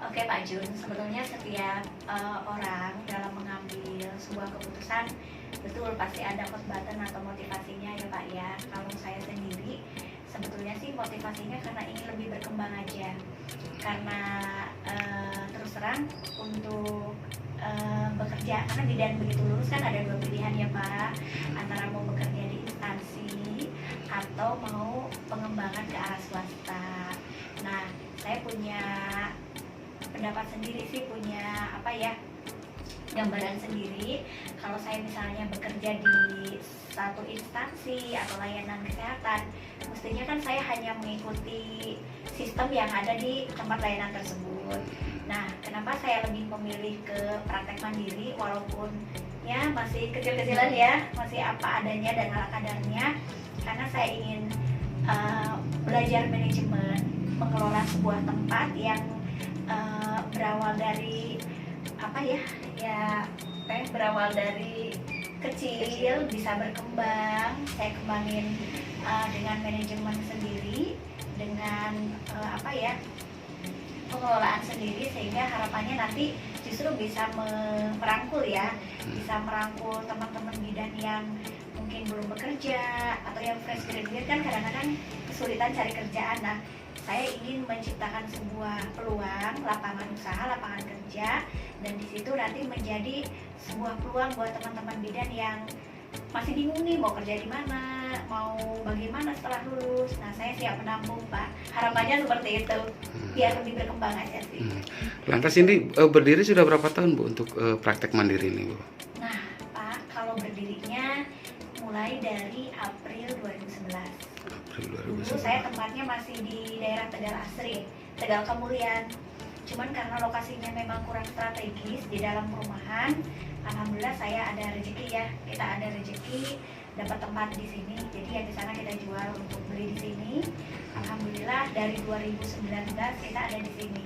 Oke Pak Jun, sebetulnya setiap orang dalam mengambil sebuah keputusan betul pasti ada hot button atau motivasinya ya Pak ya. Kalau saya sendiri sebetulnya sih motivasinya karena ingin lebih berkembang aja. Karena terus terang untuk bekerja, karena bidan begitu lulus kan ada dua pilihan ya Pak, antara mau bekerja di instansi atau mau pengembangan ke arah swasta. Nah, saya punya pendapat sendiri sih, punya apa ya, gambaran sendiri. Kalau saya misalnya bekerja di satu instansi atau layanan kesehatan, mestinya kan saya hanya mengikuti sistem yang ada di tempat layanan tersebut. Nah, kenapa saya lebih memilih ke praktek mandiri walaupun ya masih kecil-kecilan ya, masih apa adanya dan ala kadarnya, karena saya ingin belajar manajemen, mengelola sebuah tempat yang berawal dari apa ya, berawal dari kecil bisa berkembang. Saya kembangin dengan manajemen sendiri, dengan pengelolaan sendiri, sehingga harapannya nanti justru bisa merangkul ya, bisa merangkul teman-teman bidan yang mungkin belum bekerja atau yang fresh graduate kan kadang-kadang kesulitan cari kerjaan. Nah, saya ingin menciptakan sebuah peluang lapangan usaha, lapangan kerja, dan di situ nanti menjadi sebuah peluang buat teman-teman bidan yang masih bingung nih mau kerja di mana, mau bagaimana setelah lulus. Nah, saya siap menampung Pak. Harapannya seperti itu, biar lebih berkembang aja sih. Lantas ini berdiri sudah berapa tahun Bu untuk praktek mandiri ini Bu? Nah Pak, kalau berdirinya mulai dari April 2011. Dulu saya tempatnya masih di daerah Tegal Asri, Tegal Kemulian. Cuman karena lokasinya memang kurang strategis di dalam perumahan, alhamdulillah saya ada rezeki ya. Kita ada rezeki dapat tempat di sini. Jadi yang di sana kita jual untuk beli di sini. Alhamdulillah dari 2019 kita ada di sini.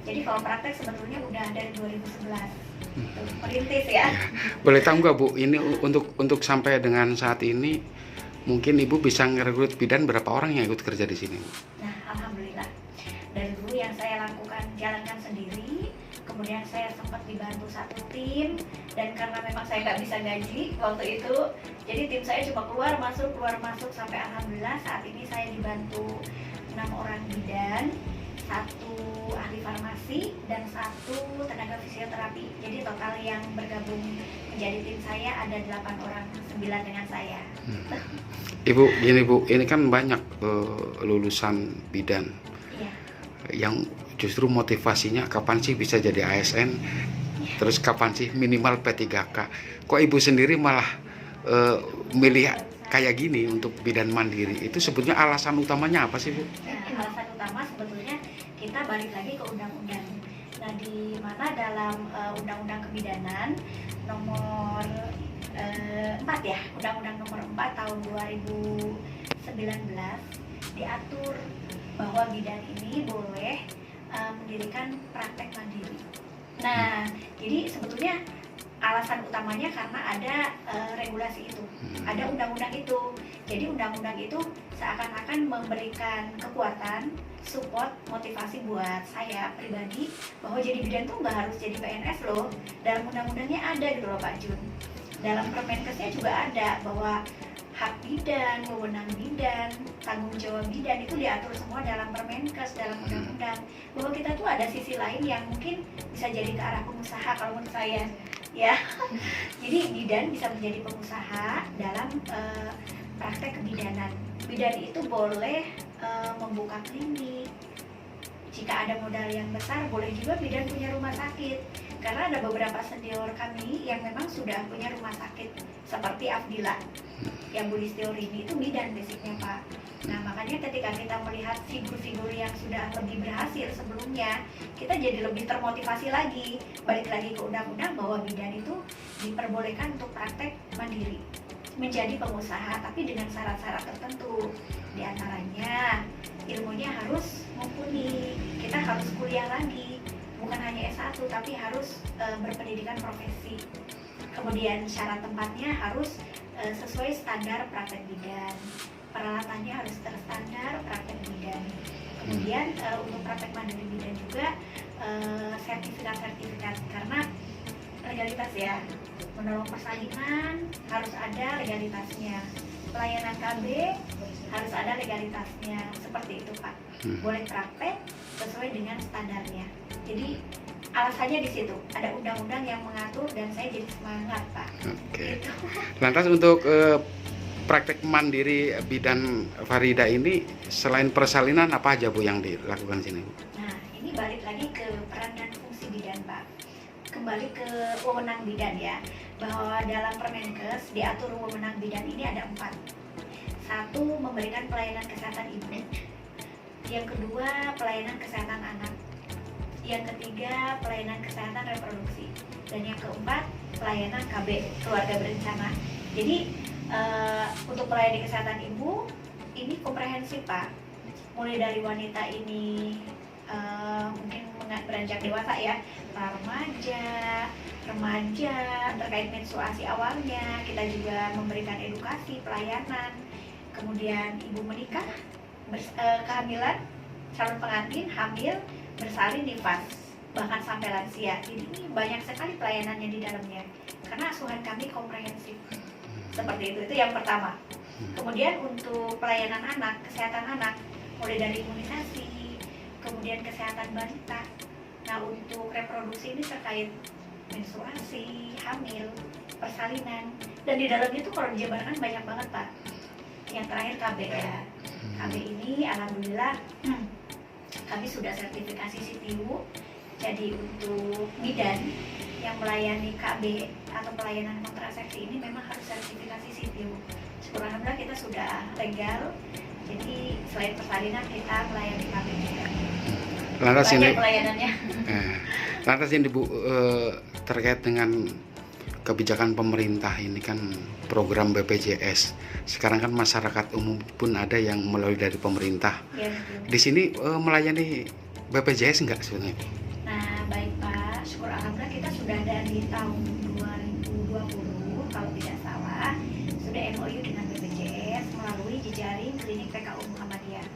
Jadi kalau praktek sebetulnya udah dari 2011. Merintis ya. Boleh tahu nggak Bu, ini untuk sampai dengan saat ini mungkin Ibu bisa ngerekrut bidan berapa orang yang ikut kerja di sini? Nah, alhamdulillah. Dari dulu yang saya lakukan jalankan sendiri, kemudian saya sempat dibantu satu tim, dan karena memang saya nggak bisa gaji waktu itu, jadi tim saya cuma keluar masuk sampai alhamdulillah saat ini saya dibantu 6 orang bidan, 1 ahli farmasi, dan 1 tenaga fisioterapi. Jadi total yang bergabung menjadi tim saya ada 8 orang, 9 dengan saya. Ibu, gini Bu, ini kan banyak lulusan bidan yang justru motivasinya kapan sih bisa jadi ASN, terus kapan sih minimal P3K. Kok Ibu sendiri malah milih kayak gini untuk bidan mandiri? Itu sebetulnya alasan utamanya apa sih Bu? Nah, alasan utama sebetulnya kita balik lagi ke undang-undang. Nah, di mana dalam undang-undang kebidanan nomor 4 ya, undang-undang nomor 4 tahun 2019 diatur bahwa bidan ini boleh mendirikan praktek mandiri. Nah, jadi sebetulnya alasan utamanya karena ada regulasi itu, ada undang-undang itu. Jadi undang-undang itu seakan-akan memberikan kekuatan, support, motivasi buat saya pribadi bahwa jadi bidan tuh nggak harus jadi PNS loh. Dalam undang-undangnya ada gitu loh Pak Jun. Dalam Permenkesnya juga ada bahwa hak bidan, wewenang bidan, tanggung jawab bidan itu diatur semua dalam Permenkes, dalam undang-undang. Bahwa kita tuh ada sisi lain yang mungkin bisa jadi ke arah pengusaha kalau menurut saya. Ya, jadi bidan bisa menjadi pengusaha dalam praktek kebidanan. Bidan itu boleh membuka klinik. Jika ada modal yang besar, boleh juga bidan punya rumah sakit. Karena ada beberapa senior kami yang memang sudah punya rumah sakit, seperti Afdila, yang Bu Listiori itu bidan basicnya Pak. Nah, makanya ketika kita melihat figur-figur yang sudah lebih berhasil sebelumnya, kita jadi lebih termotivasi lagi. Balik lagi ke undang-undang bahwa bidan itu diperbolehkan untuk praktek mandiri, menjadi pengusaha, tapi dengan syarat-syarat tertentu. Di antaranya ilmunya harus mumpuni, kita harus kuliah lagi, bukan hanya S1 tapi harus berpendidikan profesi. Kemudian syarat tempatnya harus sesuai standar praktek bidan, peralatannya harus terstandar praktek bidan. Kemudian untuk praktek mandiri bidan juga sertifikat karena legalitas ya, menolong persalinan harus ada legalitasnya, pelayanan KB harus ada legalitasnya, seperti itu Pak. Boleh praktek sesuai dengan standarnya. Jadi alasannya di situ ada undang-undang yang mengatur dan saya jadi semangat Pak. Oke. Gitu. Lantas untuk praktek mandiri bidan Farida ini selain persalinan apa aja Bu yang dilakukan sini Bu? Nah ini balik lagi ke peran dan fungsi bidan Pak. Kembali ke wewenang bidan ya, bahwa dalam Permenkes diatur wewenang bidan ini ada 4. 1, memberikan pelayanan kesehatan ibu. Yang kedua, pelayanan kesehatan anak. Yang ketiga, pelayanan kesehatan reproduksi. Dan yang keempat, pelayanan KB, keluarga berencana. Jadi untuk pelayanan kesehatan ibu ini komprehensif Pak. Mulai dari wanita ini mungkin beranjak dewasa ya, remaja terkait menstruasi awalnya, kita juga memberikan edukasi pelayanan. Kemudian ibu menikah, kehamilan, calon pengantin, hamil, bersalin, nifas, bahkan sampai lansia. Jadi ini banyak sekali pelayanannya di dalamnya karena asuhan kami komprehensif. Seperti itu yang pertama. Kemudian untuk pelayanan anak, kesehatan anak, mulai dari imunisasi, kemudian kesehatan balita. Nah untuk reproduksi ini terkait menstruasi, hamil, persalinan, dan di dalamnya itu kalau dijabarkan banyak banget Pak. Yang terakhir KB ya. KB ini alhamdulillah kami sudah sertifikasi CTU. Jadi untuk bidan yang melayani KB atau pelayanan kontrasepsi ini memang harus sertifikasi CTU. Alhamdulillah kita sudah legal. Jadi selain persalinan kita melayani KB juga. Lantas ini pelayanannya. Lantas ini Bu, terkait dengan kebijakan pemerintah ini kan program BPJS. Sekarang kan masyarakat umum pun ada yang melalui dari pemerintah. Ya, di sini melayani BPJS enggak sebenarnya? Nah, baik Pak. Syukur alhamdulillah kita sudah dari tahun 2020 kalau tidak salah sudah MOU dengan BPJS melalui jejaring klinik PKU Muhammadiyah.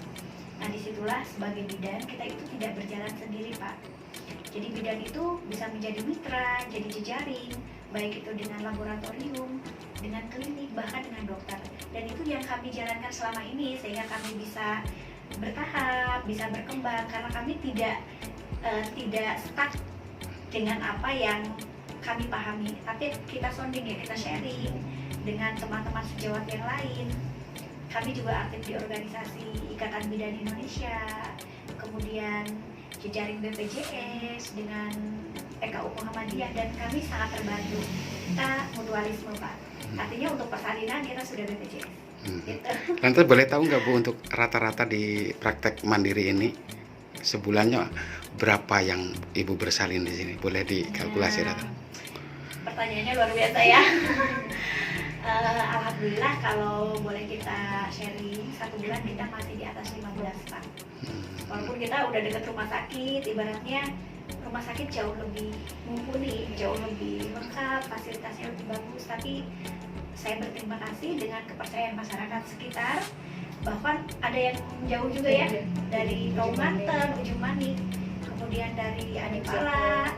Nah, disitulah sebagai bidan kita itu tidak berjalan sendiri Pak. Jadi bidan itu bisa menjadi mitra, jadi jejaring, baik itu dengan laboratorium, dengan klinik, bahkan dengan dokter. Dan itu yang kami jalankan selama ini sehingga kami bisa bertahap, bisa berkembang karena kami tidak stuck dengan apa yang kami pahami, tapi kita sounding ya, kita sharing dengan teman-teman sejawat yang lain. Kami juga aktif di organisasi Ikatan Bidan Indonesia, kemudian jejaring BPJS dengan PKU Muhammadiyah, dan kami sangat terbantu. Kita mutualisme Pak. Artinya untuk persalinan kita sudah BPJS. Gitu. Lantas boleh tahu nggak Bu untuk rata-rata di praktek mandiri ini sebulannya berapa yang Ibu bersalin di sini? Boleh dikalkulasi rata? Pertanyaannya luar biasa ya. Alhamdulillah kalau boleh kita sharing, 1 bulan kita masih di atas 15 Pak. Walaupun kita udah dekat rumah sakit, ibaratnya rumah sakit jauh lebih mumpuni, jauh lebih lengkap, fasilitasnya lebih bagus, tapi saya berterima kasih dengan kepercayaan masyarakat sekitar. Bahkan ada yang jauh juga ya, dari Kabupaten, Ujung Manik, kemudian dari Adipala,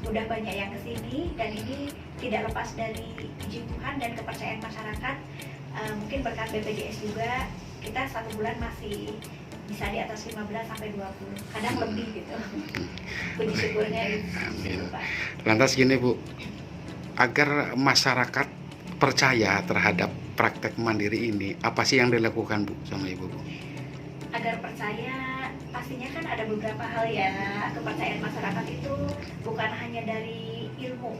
udah banyak yang kesini, dan ini tidak lepas dari izin Tuhan dan kepercayaan masyarakat. Mungkin berkat BPJS juga kita 1 bulan masih bisa di atas 15 sampai 20, kadang lebih gitu. Puji syukurnya gitu Pak. Lantas gini Bu, agar masyarakat percaya terhadap praktek mandiri ini, apa sih yang dilakukan Bu sama Ibu Bu? Agar percaya, pastinya kan ada beberapa hal ya. Kepercayaan masyarakat itu bukan hanya dari ilmu.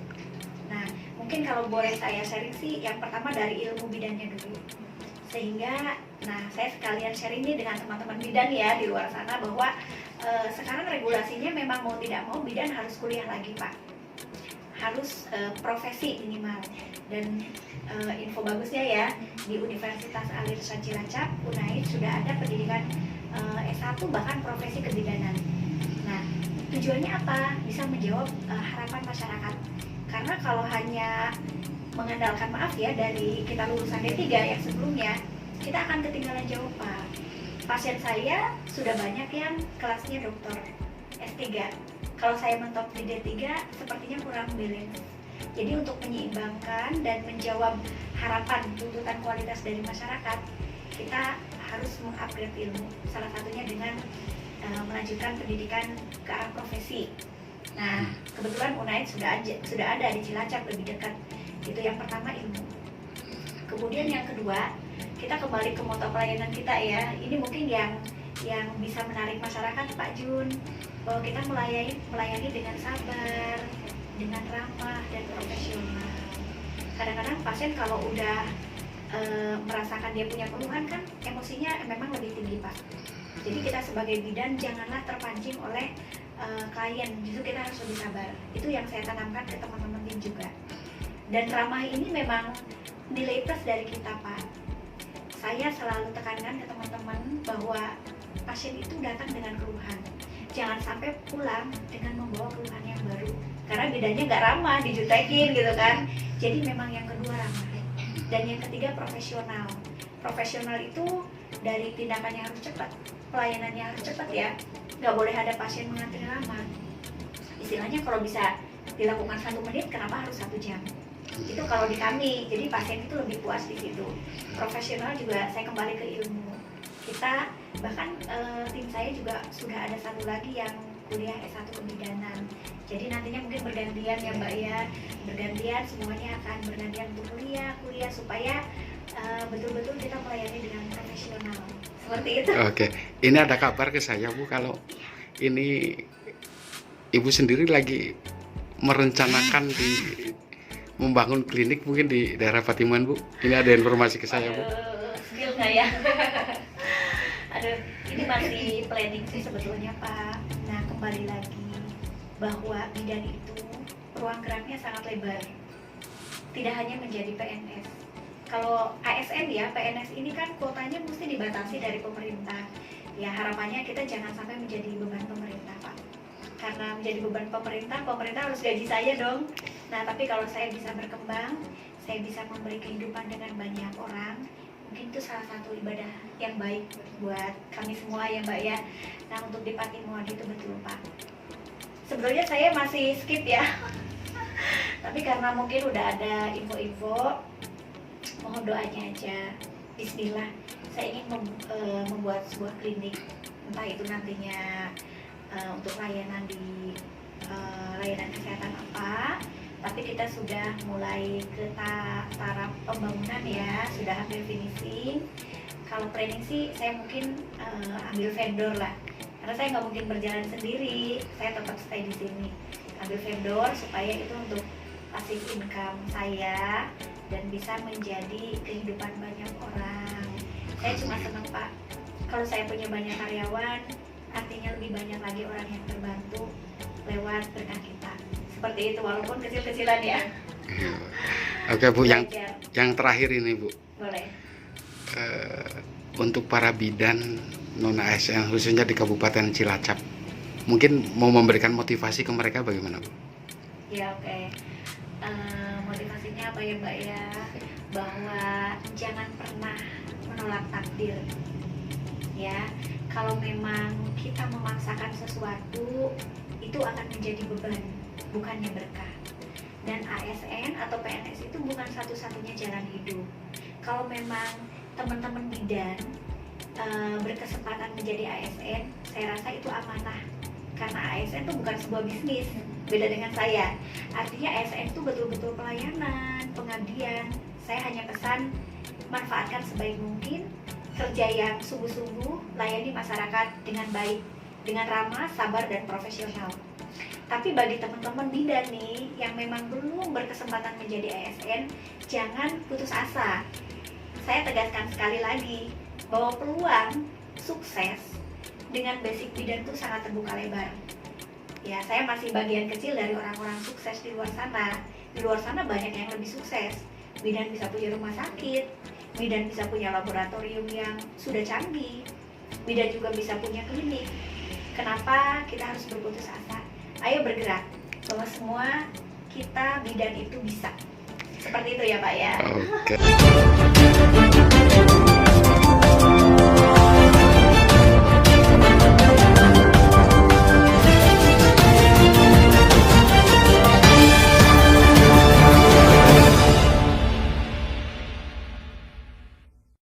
Nah, mungkin kalau boleh saya sharing sih, yang pertama dari ilmu bidannya dulu. Sehingga, nah saya sekalian sharing ini dengan teman-teman bidan ya di luar sana, bahwa sekarang regulasinya memang mau tidak mau bidan harus kuliah lagi Pak. Harus profesi minimal. Dan info bagusnya ya, di Universitas Al-Irsyad Cilacap, UNAID sudah ada pendidikan S1 bahkan profesi kebidanan. Nah, tujuannya apa? Bisa menjawab harapan masyarakat. Karena kalau hanya mengandalkan, maaf ya, dari kita lulusan D3 yang sebelumnya, kita akan ketinggalan jauh Pak. pasien saya sudah banyak yang kelasnya dokter S3. Kalau saya mentok di D3 sepertinya kurang balance. Jadi untuk menyeimbangkan dan menjawab harapan tuntutan kualitas dari masyarakat, kita harus mengupgrade ilmu. Salah satunya dengan melanjutkan pendidikan ke arah profesi. Nah, kebetulan UNAID sudah ada di Cilacap, lebih dekat. Itu yang pertama, ilmu. Kemudian yang kedua, kita kembali ke moto pelayanan kita ya. Ini mungkin yang bisa menarik masyarakat, Pak Jun, bahwa kita melayani dengan sabar, dengan ramah dan profesional. Kadang-kadang pasien kalau udah merasakan dia punya keluhan kan emosinya memang lebih tinggi, Pak. Jadi kita sebagai bidan janganlah terpancing oleh klien, justru kita harus lebih sabar. Itu yang saya tanamkan ke teman-teman tim juga. Dan ramah ini memang nilai plus dari kita, Pak. Saya selalu tekankan ke teman-teman bahwa pasien itu datang dengan keluhan. Jangan sampai pulang dengan membawa keluhan yang baru. Karena bidannya nggak ramah, dijutekin gitu kan. Jadi memang yang kedua ramah. Dan yang ketiga profesional. Profesional itu dari tindakannya harus cepat, pelayanannya harus cepat ya. Nggak boleh ada pasien mengantri lama. Istilahnya kalau bisa dilakukan 1 menit, kenapa harus 1 jam? Itu kalau di kami, jadi pasien itu lebih puas di situ. Profesional juga saya kembali ke ilmu. Kita bahkan tim saya juga sudah ada satu lagi yang kuliah S1 kebidanan. Jadi nantinya mungkin bergantian ya Mbak ya, bergantian, semuanya akan bergantian untuk kuliah supaya betul-betul kita melayani dengan profesional. Seperti itu. Oke, ini ada kabar ke saya Bu, kalau ini Ibu sendiri lagi merencanakan membangun klinik mungkin di daerah Patiman Bu. Ini ada informasi ke saya Bu. Spill nggak ya? Aduh, ini masih planning sih sebetulnya Pak. Nah, kembali lagi bahwa bidan itu ruang geraknya sangat lebar. Tidak hanya menjadi PNS. Kalau ASN ya, PNS ini kan kuotanya mesti dibatasi dari pemerintah. Ya harapannya kita jangan sampai menjadi beban pemerintah Pak. Karena menjadi beban pemerintah harus gaji saya dong. Nah, tapi kalau saya bisa berkembang, saya bisa memberi kehidupan dengan banyak orang, mungkin itu salah satu ibadah yang baik buat kami semua ya Mbak ya. Nah, untuk di Patimuan itu betul Pak. Sebetulnya saya masih skip ya. Tapi karena mungkin udah ada info-info, mohon doanya aja. Bismillah, saya ingin membuat sebuah klinik, entah itu nantinya untuk layanan di layanan kesehatan apa. Tapi kita sudah mulai ke taraf pembangunan ya, sudah hampir finishing. Kalau planning sih saya mungkin ambil vendor lah, karena saya nggak mungkin berjalan sendiri, saya tetap stay di sini. Ambil vendor supaya itu untuk passive income saya dan bisa menjadi kehidupan banyak orang. Saya cuma senang Pak, kalau saya punya banyak karyawan, artinya lebih banyak lagi orang yang terbantu lewat berkah kita. Seperti itu, walaupun kecil-kecilan ya. Oke Bu, yang terakhir ini Bu. Boleh. Untuk para bidan non ASN khususnya di Kabupaten Cilacap, mungkin mau memberikan motivasi ke mereka bagaimana Bu? Ya oke. Motivasinya apa ya Mbak ya? Bahwa jangan pernah menolak takdir. Ya, kalau memang kita memaksakan sesuatu itu akan menjadi beban, bukannya berkah. Dan ASN atau PNS itu bukan satu-satunya jalan hidup. Kalau memang teman-teman bidan berkesempatan menjadi ASN, saya rasa itu amanah. Karena ASN itu bukan sebuah bisnis, beda dengan saya. Artinya ASN itu betul-betul pelayanan, pengabdian. Saya hanya pesan, manfaatkan sebaik mungkin, kerja yang sungguh-sungguh, layani masyarakat dengan baik, dengan ramah, sabar, dan profesional. Tapi bagi teman-teman bidan nih yang memang belum berkesempatan menjadi ASN, jangan putus asa. Saya tegaskan sekali lagi bahwa peluang sukses dengan basic bidan itu sangat terbuka lebar. Ya, saya masih bagian kecil dari orang-orang sukses di luar sana. Di luar sana banyak yang lebih sukses. Bidan bisa punya rumah sakit, bidan bisa punya laboratorium yang sudah canggih, bidan juga bisa punya klinik. Kenapa kita harus berputus asa? Ayo bergerak, bahwa semua kita bidan itu bisa. Seperti itu ya Pak ya. Oke.